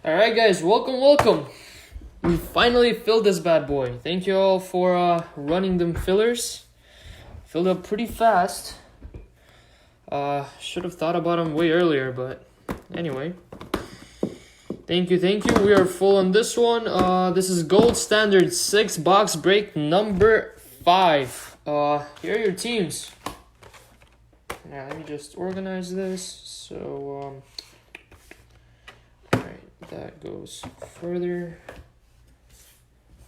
Alright guys, welcome. We finally filled this bad boy. Thank you all for running them fillers. Filled up pretty fast. Should have thought about them way earlier, but anyway. Thank you. We are full on this one. This is Gold Standard 6-box break number 5. Here are your teams. Now let me just organize this. So, alright, that goes further.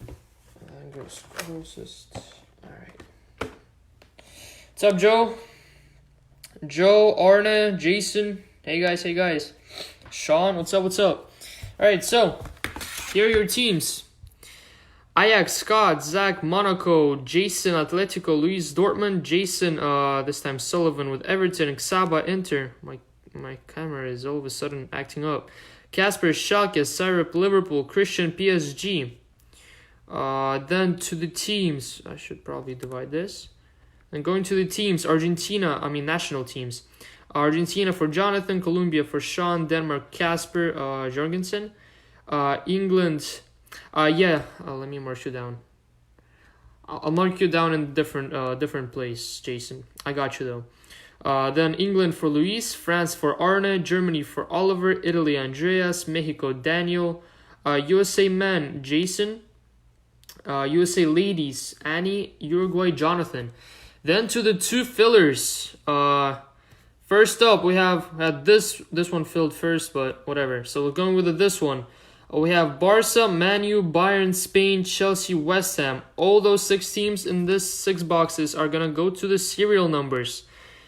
That goes closest. Alright. What's up, Joe? Joe, Arne, Jason. Hey guys. Sean, what's up? Alright, so here are your teams. Ajax, Scott, Zach, Monaco, Jason, Atletico, Luis, Dortmund, Jason, this time Sullivan with Everton, Xaba, Inter. My camera is all of a sudden acting up. Casper, Schalke, Syrup, Liverpool, Christian, PSG. Then to the teams. I should probably divide this. And going to the teams, national teams. Argentina for Jonathan, Colombia for Sean, Denmark, Casper, Jorgensen. England, let me mark you down. I'll mark you down in different place, Jason. I got you though. Then England for Luis, France for Arne, Germany for Oliver, Italy Andreas, Mexico Daniel, USA men Jason, USA ladies Annie, Uruguay Jonathan. Then to the two fillers. First up we had this one filled first, but whatever. So we're going with this one. We have Barca, Manu, Bayern, Spain, Chelsea, West Ham. All those 6 teams in this 6 boxes are going to go to the serial numbers.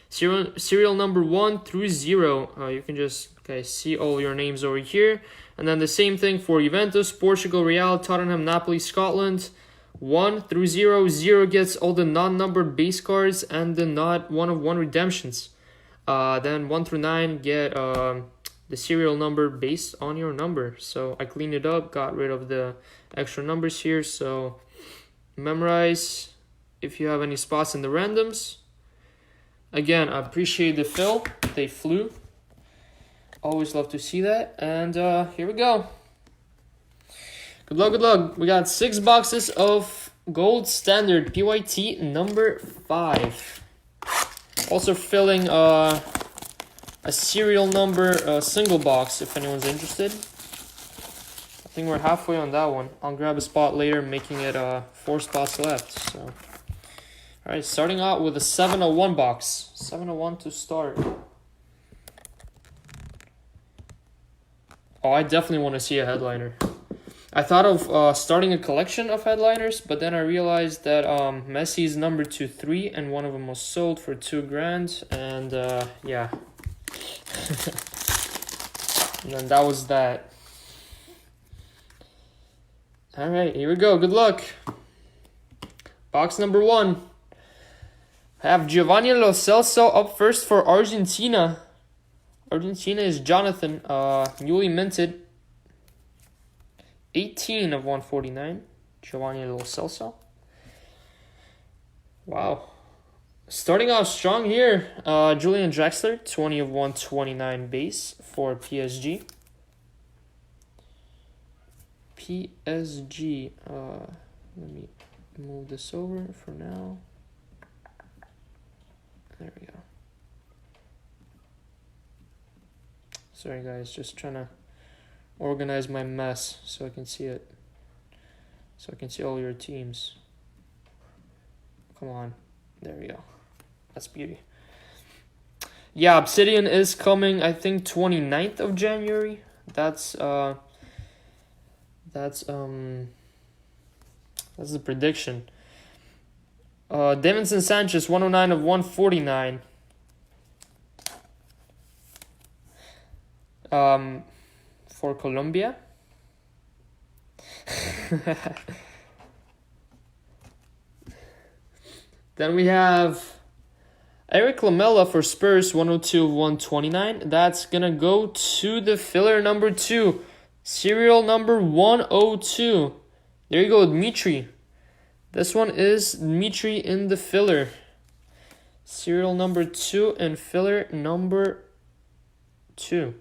Serial number 1 through 0. You can just see all your names over here. And then the same thing for Juventus, Portugal, Real, Tottenham, Napoli, Scotland. 1 through 0. 0 gets all the non-numbered base cards and the not 1-of-1 redemptions. Then 1 through 9 get the serial number based on your number. So I cleaned it up, got rid of the extra numbers here. So memorize if you have any spots in the randoms. Again, I appreciate the fill. They flew. Always love to see that. And here we go. Good luck. We got 6 boxes of Gold Standard PYT number 5. Also filling a serial number single box if anyone's interested. I think we're halfway on that one. I'll grab a spot later, making it 4 spots left. So, alright, starting out with a 701 box. 701 to start. Oh, I definitely want to see a headliner. I thought of starting a collection of headliners, but then I realized that Messi's number 2-3 and one of them was sold for $2,000, and yeah. And then that was that. Alright, here we go. Good luck. Box number 1. I have Giovanni Lo Celso up first for Argentina. Argentina is Jonathan, newly minted. 18 of 149. Giovanni Lo Celso. Wow. Starting off strong here, Julian Draxler, 20 of 129 base for PSG. PSG. Let me move this over for now. There we go. Sorry guys, just trying to organize my mess so I can see it. So I can see all your teams. Come on. There we go. That's beauty. Yeah, Obsidian is coming, I think 29th of January. That's the prediction. Davinson Sanchez, 109 of 149. For Colombia. Then we have Eric Lamela for Spurs, 102 of 129. That's going to go to the filler number 2. Serial number 102. There you go, Dmitry. This one is Dmitry in the filler. Serial number 2 and filler number 2.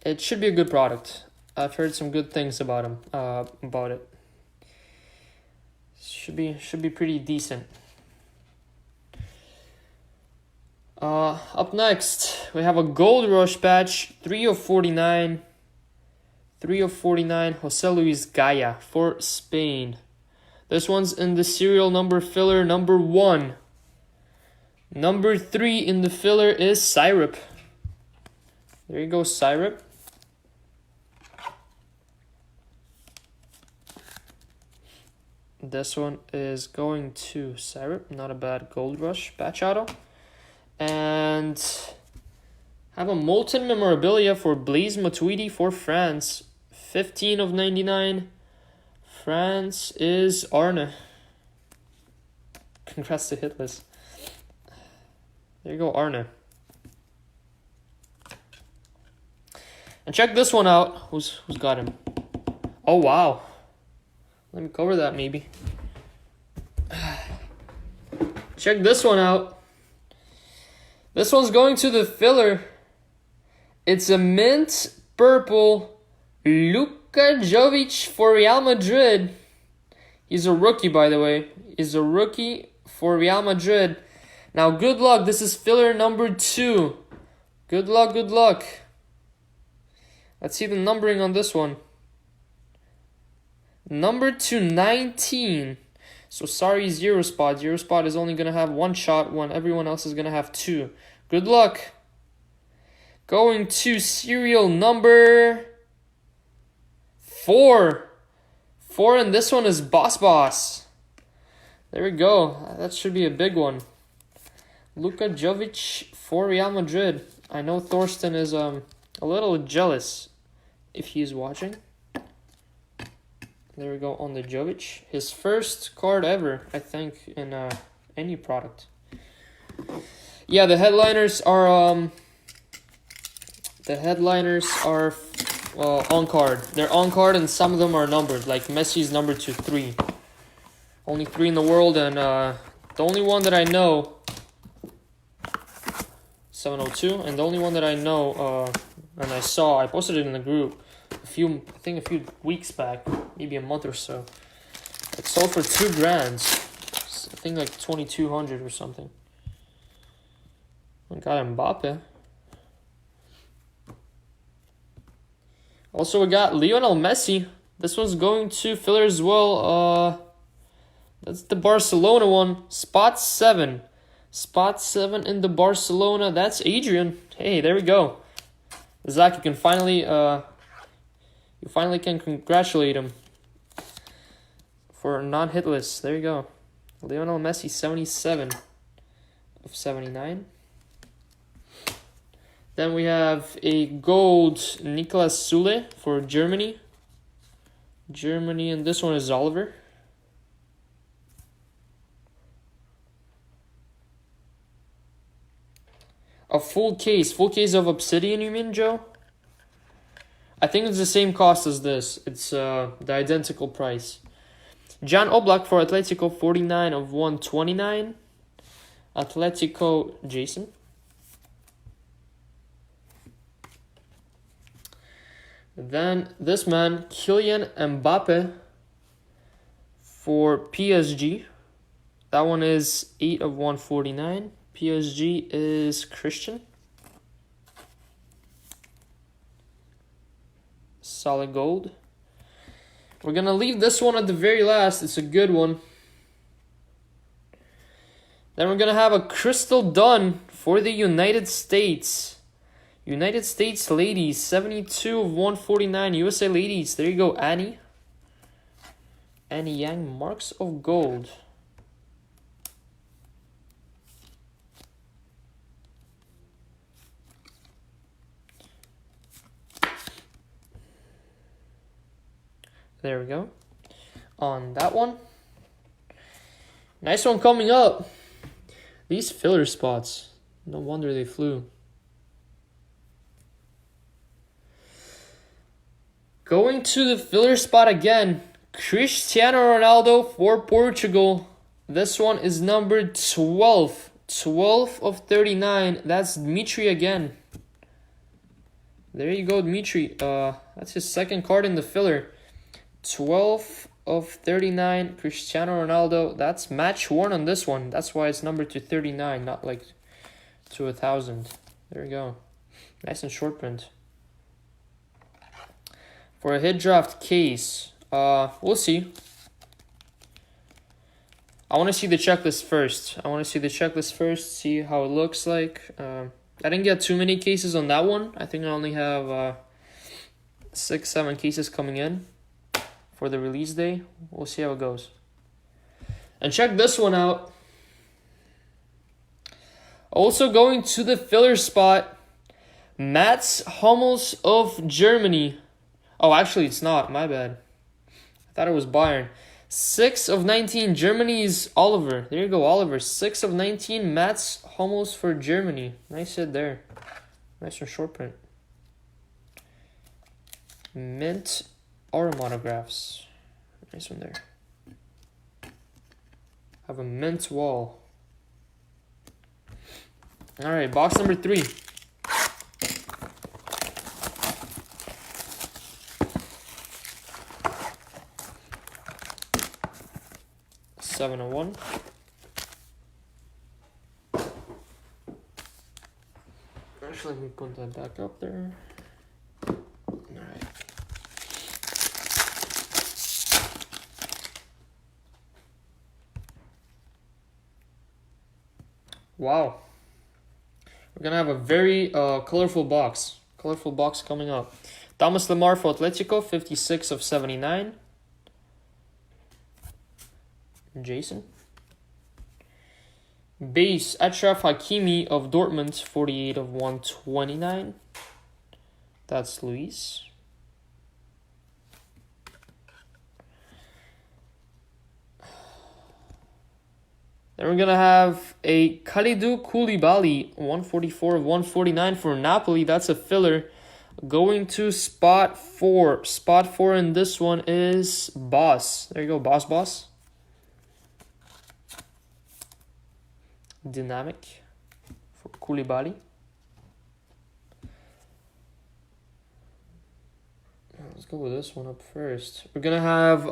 It should be a good product. I've heard some good things about him. About it. Should be pretty decent. Up next, we have a Gold Rush patch, 3 of 49. 3 of 49, Jose Luis Gaya for Spain. This one's in the serial number filler number 1. Number 3 in the filler is Syrup. There you go, Syrup. This one is going to Syrup. Not a bad Gold Rush patch auto. And have a Molten Memorabilia for Blaise Matuidi for France. 15 of 99. France is Arne. Congrats to Hitless. There you go, Arne. And check this one out. Who's got him? Oh, wow. Let me cover that, maybe. Check this one out. This one's going to the filler. It's a mint purple Luka Jovic for Real Madrid. He's a rookie, by the way. He's a rookie for Real Madrid. Now, good luck. This is filler number 2. Good luck, good luck. Let's see the numbering on this one. Number 219. So sorry, Zero Spot. Zero Spot is only going to have 1 shot when everyone else is going to have 2. Good luck. Going to serial number 4. 4, and this one is Boss. There we go. That should be a big one. Luka Jovic for Real Madrid. I know Thorsten is a little jealous if he's watching. There we go on the Jovic. His first card ever, I think, in any product. Yeah, the headliners are on card. They're on card, and some of them are numbered. Like Messi's numbered to 3. Only 3 in the world, and the only one that I know, 702, and the only one that I know and I saw, I posted it in the group a few weeks back, maybe a month or so. It sold for $2,000. I think like 2,200 or something. I got Mbappe. Also, we got Lionel Messi. This one's going to filler as well. That's the Barcelona one. Spot 7. Spot 7 in the Barcelona. That's Adrian. Hey, there we go. Zach, you can finally can congratulate him for non-hitless. There you go. Lionel Messi, 77 of 79. Then we have a gold Niklas Süle for Germany. And this one is Oliver. A full case of Obsidian, you mean, Joe? I think it's the same cost as this. It's the identical price. Jan Oblak for Atletico, 49 of 129. Atletico, Jason. Then this man, Kylian Mbappe for PSG. That one is 8 of 149. PSG is Christian. Solid gold. We're going to leave this one at the very last. It's a good one. Then we're going to have a Crystal Dunn for the United States. United States ladies, 72 of 149. USA ladies, there you go, Annie. Annie Yang, marks of gold. There we go. On that one. Nice one coming up. These filler spots. No wonder they flew. Going to the filler spot again. Cristiano Ronaldo for Portugal. This one is numbered 12. 12 of 39. That's Dmitry again. There you go, Dmitry. That's his second card in the filler. 12 of 39, Cristiano Ronaldo. That's match worn on this one. That's why it's numbered to 39, not like to 1,000. There you go. Nice and short print. For a hit draft case, we'll see. I want to see the checklist first. See how it looks like. I didn't get too many cases on that one. I think I only have 6-7 cases coming in for the release day. We'll see how it goes. And check this one out. Also going to the filler spot, Mats Hummels of Germany. Oh, actually it's not. My bad. I thought it was Bayern. 6 of 19, Germany's Oliver. There you go, Oliver. 6 of 19, Mats Hummels for Germany. Nice hit there. Nice and short print. Mint auto monographs. Nice one there. Have a mint wall. Alright, box number 3. Seven of 1. Actually, let me put that back up there. Alright. Wow. We're gonna have a very colorful box. Colorful box coming up. Thomas Lemar for Atletico, 56 of 79. Jason. Base, Achraf Hakimi of Dortmund, 48 of 129. That's Luis. Then we're going to have a Kalidou Koulibaly, 144 of 149 for Napoli. That's a filler. Going to spot 4. Spot 4 in this one is Boss. There you go, Boss. Dynamic for Koulibaly. Let's go with this one up first. We're gonna have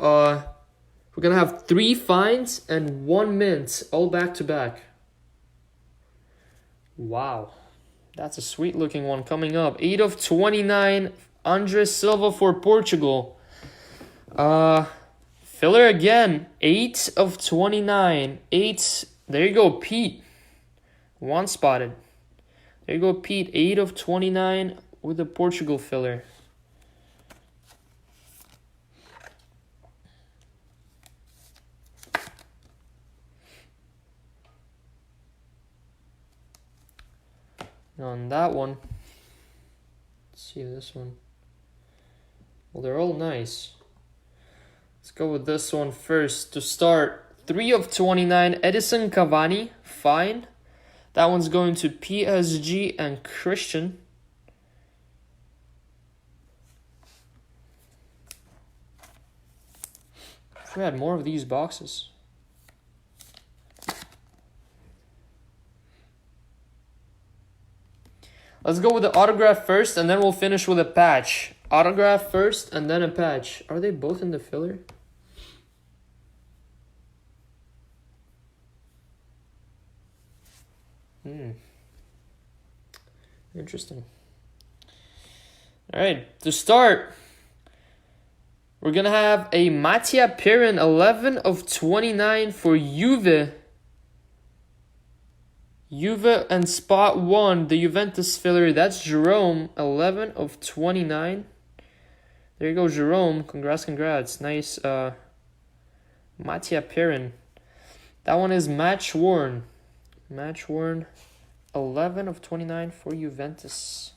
3 finds and 1 mint, all back to back. Wow, that's a sweet looking one coming up. 8 of 29, Andres Silva for Portugal. Filler again. 8 of 29. 8. There you go, Pete. 1 spotted. There you go, Pete. 8 of 29 with the Portugal filler. On that one, let's see this one. Well, they're all nice. Let's go with this one first to start. 3 of 29, Edison Cavani, fine. That one's going to PSG and Christian. If we had more of these boxes. Let's go with the autograph first, and then we'll finish with a patch. Autograph first, and then a patch. Are they both in the filler? Interesting. All right, to start, we're going to have a Mattia Pirin, 11 of 29 for Juve. Juve and spot 1, the Juventus filler. That's Jerome, 11 of 29. There you go, Jerome. Congrats. Nice Mattia Pirin. That one is match worn. 11 of 29 for Juventus.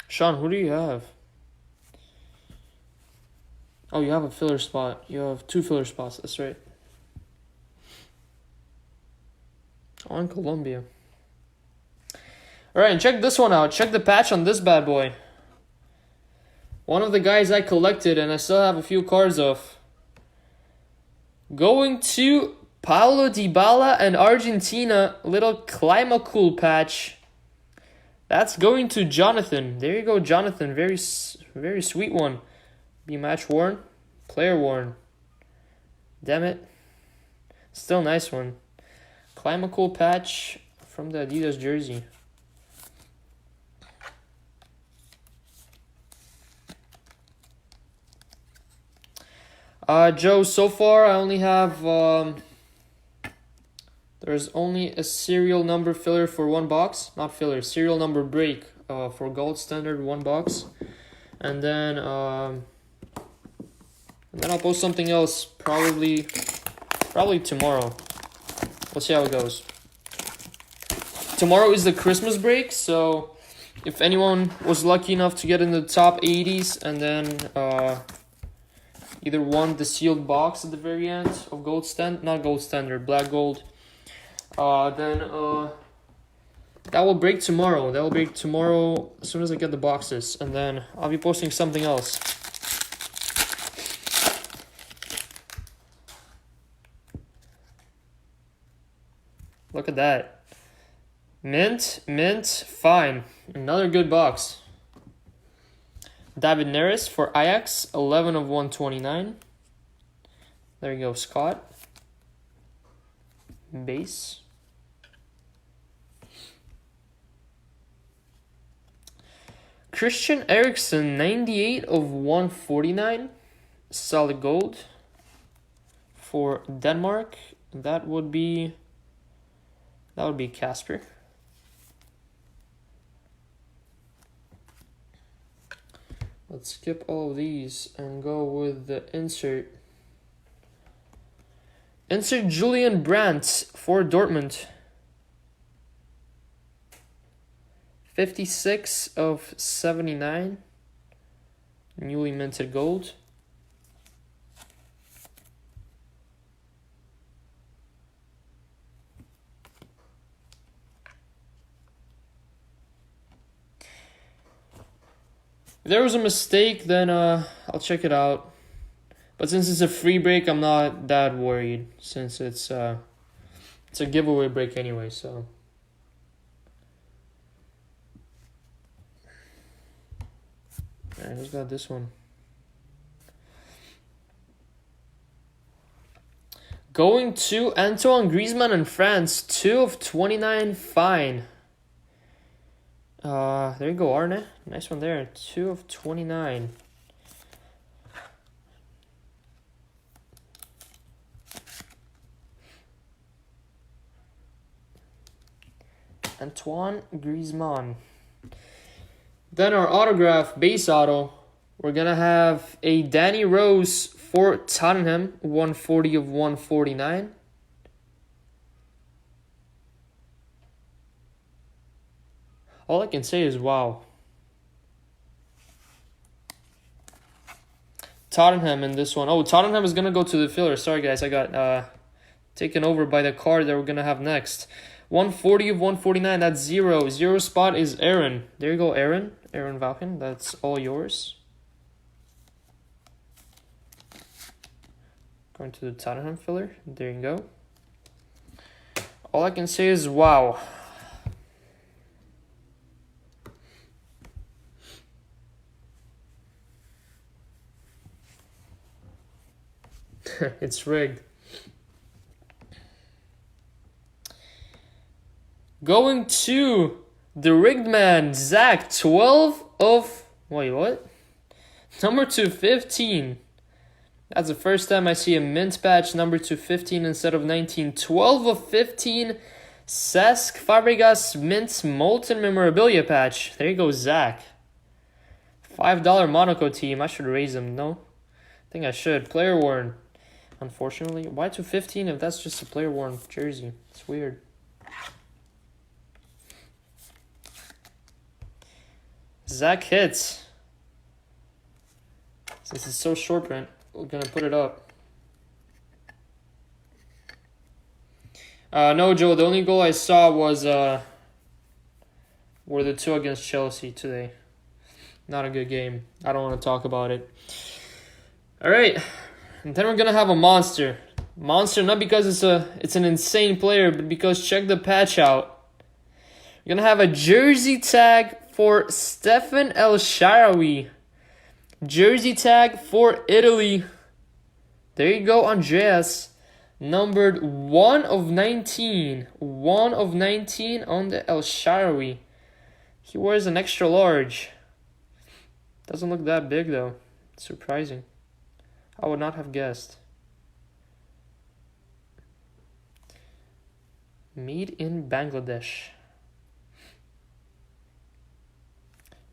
Sean, who do you have? Oh, you have a filler spot. You have 2 filler spots. That's right. On Colombia. Alright, and check this one out. Check the patch on this bad boy. One of the guys I collected and I still have a few cards of. Going to Paulo Dybala and Argentina. Little Climacool patch. That's going to Jonathan. There you go, Jonathan. Very sweet one. Be match worn. Player worn. Damn it. Still nice one. Climacool patch from the Adidas jersey. Joe, so far I only have, there's only a serial number filler for one box. Not filler, serial number break for gold standard one box. And then I'll post something else probably tomorrow. We'll see how it goes. Tomorrow is the Christmas break, so if anyone was lucky enough to get in the top 80s and then either won the sealed box at the very end of black gold, then that will break tomorrow. That will break tomorrow as soon as I get the boxes, and then I'll be posting something else. Look at that. Mint, fine. Another good box. David Neres for Ajax, 11 of 129. There you go, Scott. Base. Christian Eriksen, 98 of 149. Solid gold. For Denmark, that would be Casper. Let's skip all of these and go with the insert. Insert Julian Brandt for Dortmund. 56 of 79. Newly minted gold. If there was a mistake, then I'll check it out. But since it's a free break, I'm not that worried, since it's a giveaway break anyway, so. Alright, who's got this one? Going to Antoine Griezmann in France, 2 of 29, fine. There you go, Arne. Nice one there. 2 of 29. Antoine Griezmann. Then our autograph base auto. We're gonna have a Danny Rose for Tottenham, 140 of 149. All I can say is wow. Tottenham in this one. Oh, Tottenham is going to go to the filler. Sorry, guys. I got taken over by the card that we're going to have next. 140 of 149. That's 0. 0 spot is Aaron. There you go, Aaron. Aaron Valken. That's all yours. Going to the Tottenham filler. There you go. All I can say is wow. It's rigged. Going to the rigged man, Zach, 12 of... Wait, what? Number 215. That's the first time I see a mint patch number 215 instead of 19. 12 of 15. Cesc Fabregas mint molten memorabilia patch. There you go, Zach. $5 Monaco team. I should raise them, no? I think I should. Player worn. Unfortunately. Why 215 if that's just a player worn jersey? It's weird. Zach hits. Since it's so short print, we're gonna put it up. No, Joe, the only goal I saw was were the two against Chelsea today. Not a good game. I don't want to talk about it. All right, and then we're gonna have a monster. Monster, not because it's an insane player, but because check the patch out. We're gonna have a jersey tag for Stefan El Shaarawy. Jersey tag for Italy. There you go, Andreas. Numbered 1 of 19. 1 of 19 on the El Shaarawy. He wears an extra large. Doesn't look that big though. Surprising. I would not have guessed. Made in Bangladesh.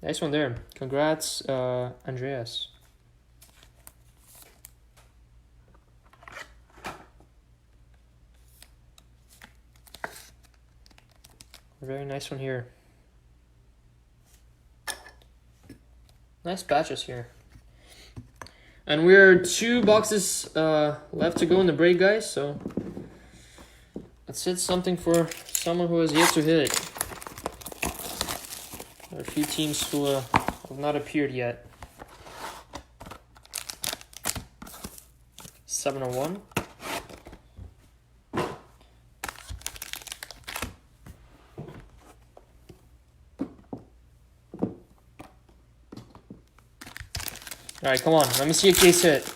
Nice one there. Congrats, Andreas. Very nice one here. Nice patches here. And we're 2 boxes left to go in the break, guys. So let's hit something for someone who has yet to hit. There are a few teams who have not appeared yet. 701. Alright, come on. Let me see a case hit.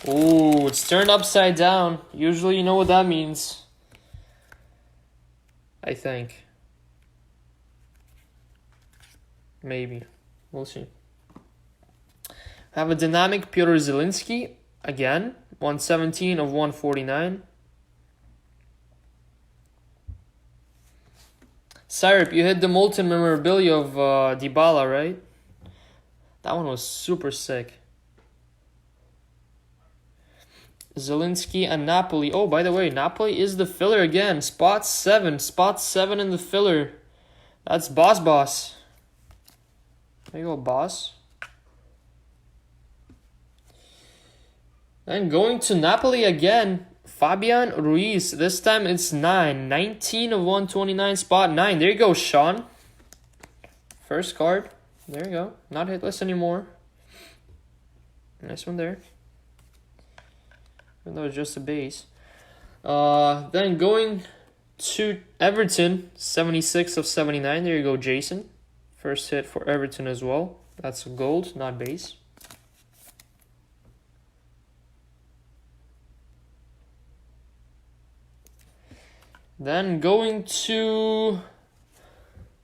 Ooh, it's turned upside down. Usually you know what that means. I think. Maybe. We'll see. I have a dynamic Piotr Zielinski. Again. 117 of 149. Syrup, you hit the Molten memorabilia of Dybala, right? That one was super sick. Zielinski and Napoli. Oh, by the way, Napoli is the filler again. Spot 7. Spot 7 in the filler. That's Boss. There you go, Boss. And going to Napoli again. Fabian Ruiz. This time it's 9. 19 of 129. Spot 9. There you go, Sean. First card. There you go. Not hitless anymore. Nice one there. Even though it's just a base. Then going to Everton. 76 of 79. There you go, Jason. First hit for Everton as well. That's gold, not base. Then going to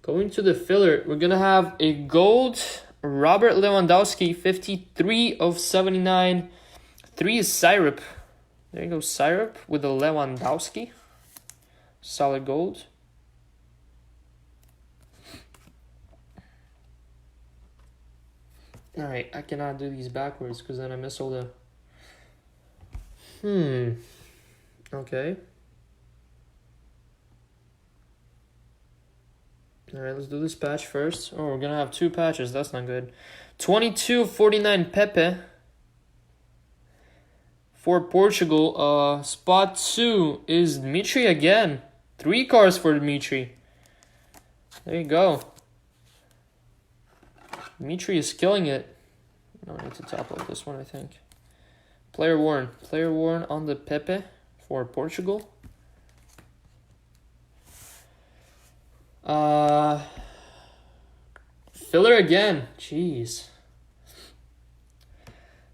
the filler, we're gonna have a gold Robert Lewandowski, 53 of 79. 3 is Syrup. There you go, Syrup with the Lewandowski. Solid gold. Alright, I cannot do these backwards because then I miss all the... Okay. Alright, let's do this patch first. Oh, we're gonna have 2 patches. That's not good. 22 of 49 Pepe. For Portugal. Spot 2 is Dmitry again. 3 cards for Dmitry. There you go. Dmitry is killing it. No need to top up this one, I think. Player worn. Player worn on the Pepe for Portugal. Filler again. Jeez.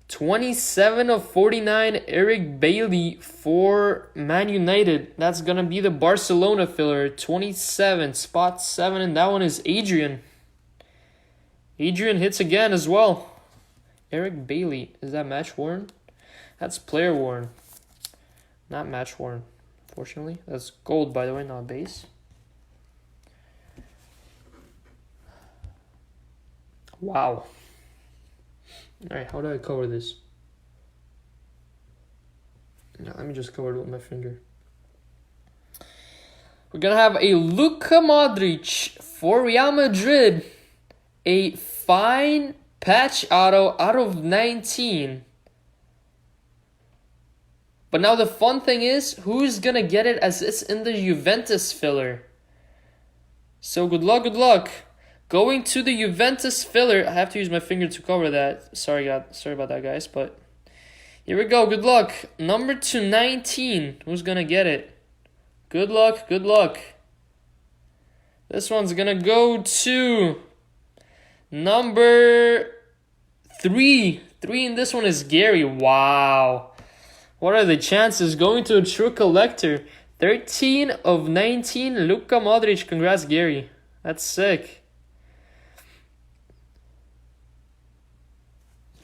27 of 49 Eric Bailly for Man United. That's gonna be the Barcelona filler. 27, spot 7, and that one is Adrian. Adrian hits again as well. Eric Bailly. Is that match worn? That's player worn. Not match worn, unfortunately. That's gold, by the way, not base. Wow. Alright, how do I cover this? No, let me just cover it with my finger. We're gonna have a Luka Modric for Real Madrid. A fine patch auto out of 19. But now the fun thing is, who's gonna get it as it's in the Juventus filler? So good luck, good luck. Going to the Juventus filler. I have to use my finger to cover that. Sorry about that, guys. But here we go. Good luck. Number 219. Who's gonna get it? Good luck. Good luck. This one's gonna go to number 3. 3 in this one is Gary. Wow. What are the chances? Going to a true collector. 13 of 19. Luka Modric. Congrats, Gary. That's sick.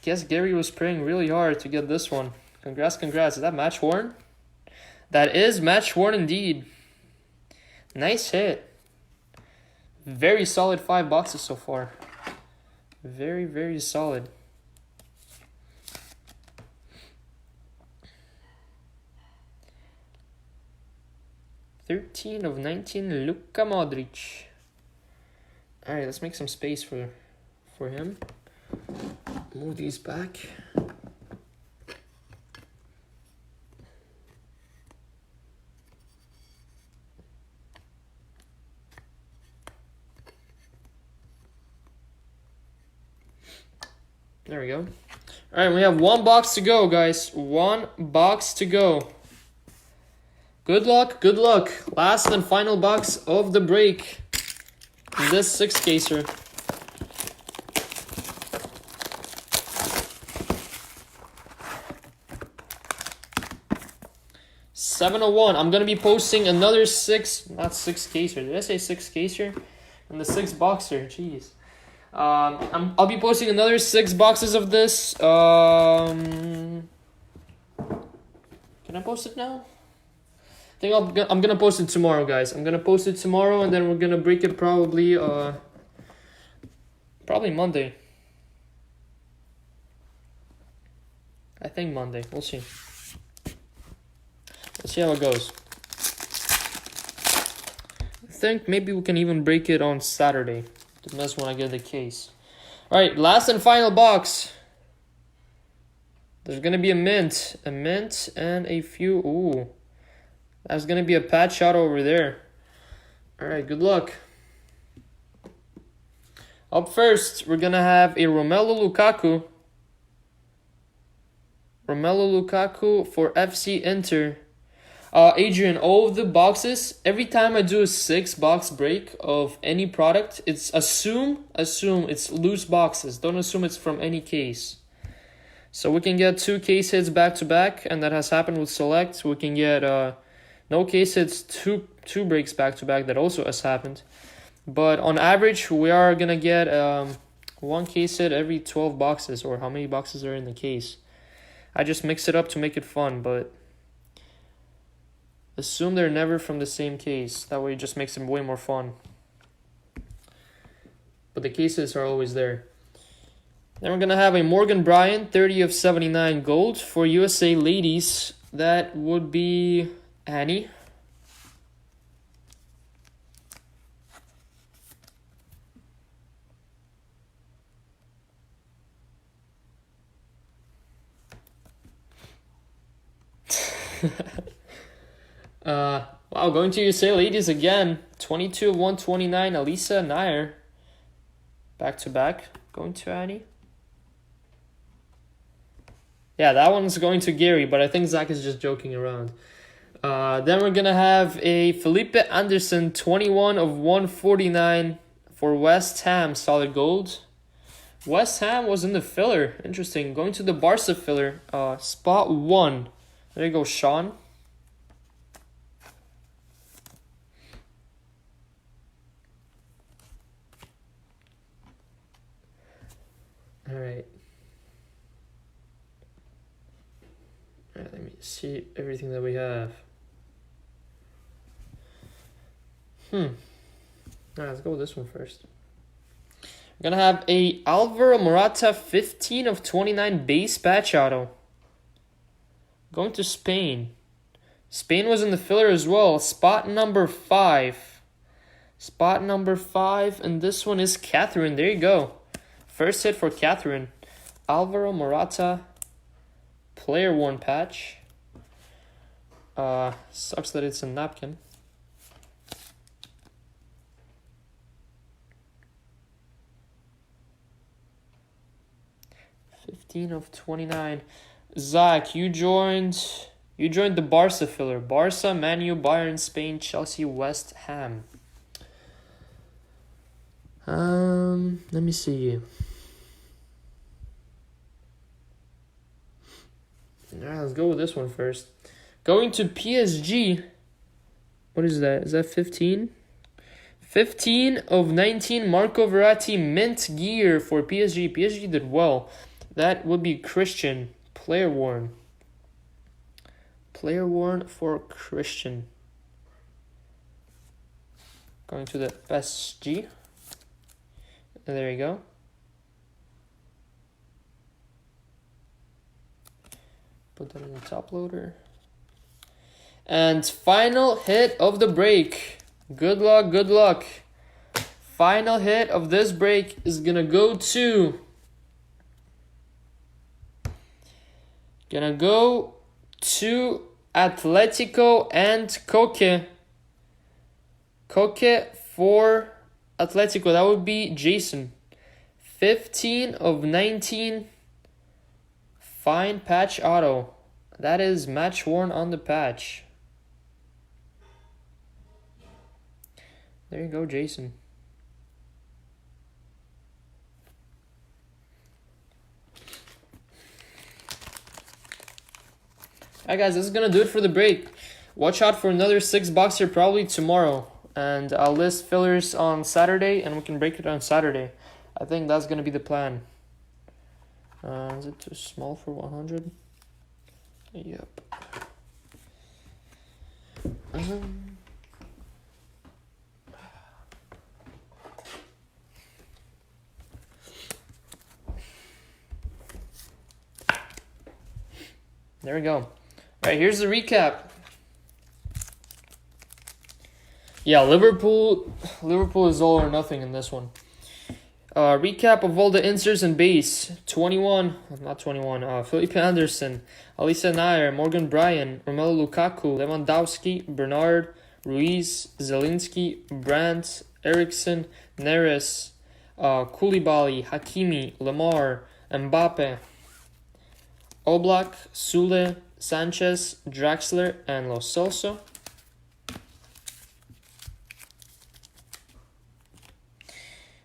Guess Gary was praying really hard to get this one. Congrats. Is that match worn? That is match worn indeed. Nice hit. Very solid 5 boxes so far. Very, very solid. $13 of 19, Luka Modric. Alright, let's make some space for him. Move these back. There we go. Alright, we have 1 box to go, guys. 1 box to go. Good luck, good luck. Last and final box of the break. This 6-caser. $701. I'm gonna be posting another not 6-caser. Did I say 6-caser? And the 6-boxer. Jeez. I'll be posting another 6 boxes of this. Can I post it now? I think I'm gonna post it tomorrow, guys. I'm gonna post it tomorrow, and then we're gonna break it probably Monday. I think Monday. We'll see. Let's see how it goes. I think maybe we can even break it on Saturday. Depends when I get the case. Alright, last and final box. There's gonna be a mint and a few. Ooh, that's gonna be a patch shot over there. Alright, good luck. Up first, we're gonna have a Romelu Lukaku. Romelu Lukaku for FC Inter. Adrian, all of the boxes, every time I do a 6-box break of any product, it's assume it's loose boxes. Don't assume it's from any case. So we can get 2 case hits back to back, and that has happened with Select. We can get no case hits, two breaks back to back. That also has happened. But on average, we are gonna get 1 case hit every 12 boxes, or how many boxes are in the case. I just mix it up to make it fun, but assume they're never from the same case. That way it just makes it way more fun. But the cases are always there. Then we're going to have a Morgan Bryant, 30 of 79 gold. For USA ladies, that would be Annie. Wow, going to USA ladies again. 22 of 129, Elisa Nair. Back to back. Going to Annie. Yeah, that one's going to Gary, but I think Zach is just joking around. Then we're going to have a Felipe Anderson, 21 of 149 for West Ham, solid gold. West Ham was in the filler. Interesting. Going to the Barca filler. Spot 1. There you go, Sean. All right. Alright, let me see everything that we have. Alright, let's go with this one first. We're gonna have a Alvaro Morata 15 of 29 base patch auto. Going to Spain. Spain was in the filler as well. Spot number 5. Spot number 5, and this one is Catherine. There you go. First hit for Catherine. Alvaro Morata. Player 1 patch. Sucks that it's a napkin. 15 of 29. Zach, you joined the Barca filler. Barca, Man U, Bayern, Spain, Chelsea, West Ham. Let me see. Alright, let's go with this one first. Going to PSG. What is that? Is that 15? 15 of 19. Marco Verratti mint gear for PSG. PSG did well. That would be Christian. Player worn. Player worn for Christian. Going to the PSG. There you go. Put that in the top loader. And final hit of the break. Good luck, good luck. Final hit of this break is gonna go to... Atletico and Koke. Koke for Atletico. That would be Jason. 15 of 19. Fine patch auto. That is match worn on the patch. There you go, Jason. Alright guys, this is gonna do it for the break. Watch out for another 6-boxer probably tomorrow. And I'll list fillers on Saturday and we can break it on Saturday. I think that's gonna be the plan. Is it too small for 100? Yep. There we go. All right, here's the recap. Yeah, Liverpool is all or nothing in this one. Recap of all the inserts and base. 21, not 21, Felipe Anderson, Alisa Nair, Morgan Bryan, Romelu Lukaku, Lewandowski, Bernard, Ruiz, Zelinski, Brandt, Eriksson, Neres, Koulibaly, Hakimi, Lamar, Mbappe, Oblak, Sule, Sanchez, Draxler, and Lo Celso.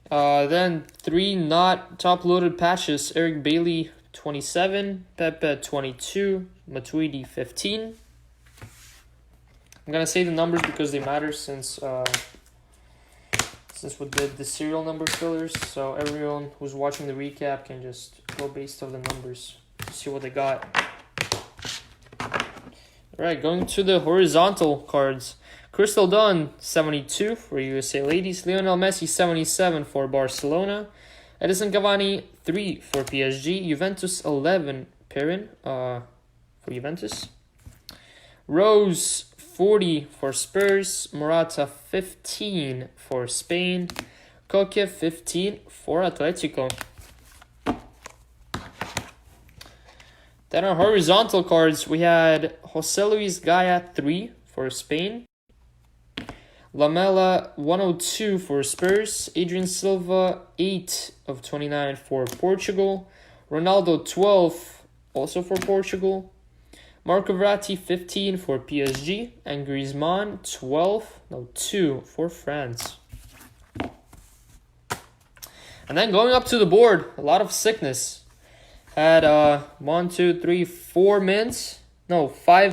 Then 3 not top-loaded patches. Eric Bailey, 27. Pepe, 22. Matuidi, 15. I'm going to say the numbers because they matter since we did the serial number fillers. So everyone who's watching the recap can just go based on the numbers to see what they got. Alright, going to the horizontal cards. Crystal Dunn, 72 for USA Ladies. Lionel Messi, 77 for Barcelona. Edison Cavani, 3 for PSG. Juventus, 11. Perrin for Juventus. Rose, 40 for Spurs. Morata, 15 for Spain. Koke, 15 for Atletico. Then our horizontal cards, we had Jose Luis Gaya, 3 for Spain. Lamela, 102 for Spurs. Adrian Silva, 8 of 29 for Portugal. Ronaldo, 12, also for Portugal. Marco Verratti, 15 for PSG. And Griezmann, 2 for France. And then going up to the board, a lot of sickness. Had 5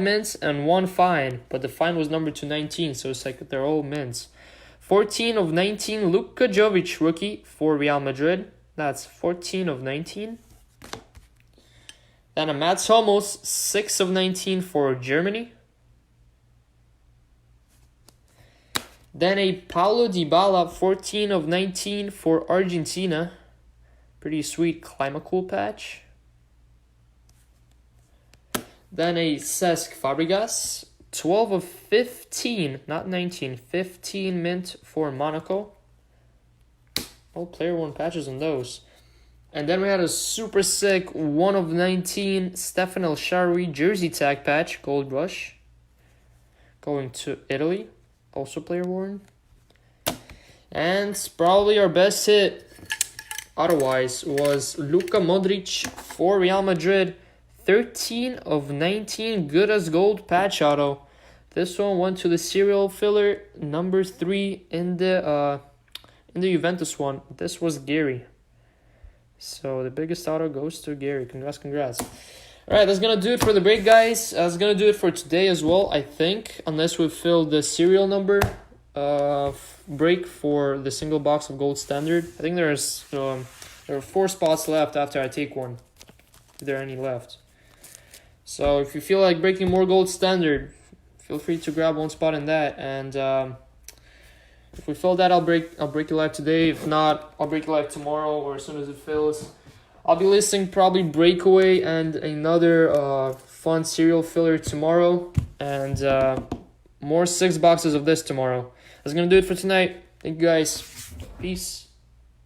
mints and 1 fine, but the fine was numbered to 19, so it's like they're all mints. 14 of 19, Luka Jovic, rookie for Real Madrid. That's 14 of 19. Then a Mats Hummels, 6 of 19 for Germany. Then a Paulo Dybala, 14 of 19 for Argentina. Pretty sweet Climacool patch. Then a Cesc Fabregas, 12 of 15, not 19, 15 mint for Monaco. All player worn patches on those. And then we had a super sick 1 of 19 Stefan El Shaarawy jersey tag patch, Gold Rush. Going to Italy, also player worn. And probably our best hit, otherwise was Luka Modric for Real Madrid. 13 of 19, good as gold patch auto. This one went to the serial filler number 3 in the Juventus one. This was Gary. So the biggest auto goes to Gary. Congrats. Alright, that's gonna do it for the break, guys. That's gonna do it for today as well, I think. Unless we fill the serial number break for the single box of gold standard. I think there are 4 spots left after I take one, if there are any left. So if you feel like breaking more gold standard, feel free to grab one spot in that. And if we fill that, I'll break it live today. If not, I'll break it live tomorrow or as soon as it fills. I'll be listing probably Breakaway and another fun serial filler tomorrow. And more 6 boxes of this tomorrow. That's going to do it for tonight. Thank you guys. Peace.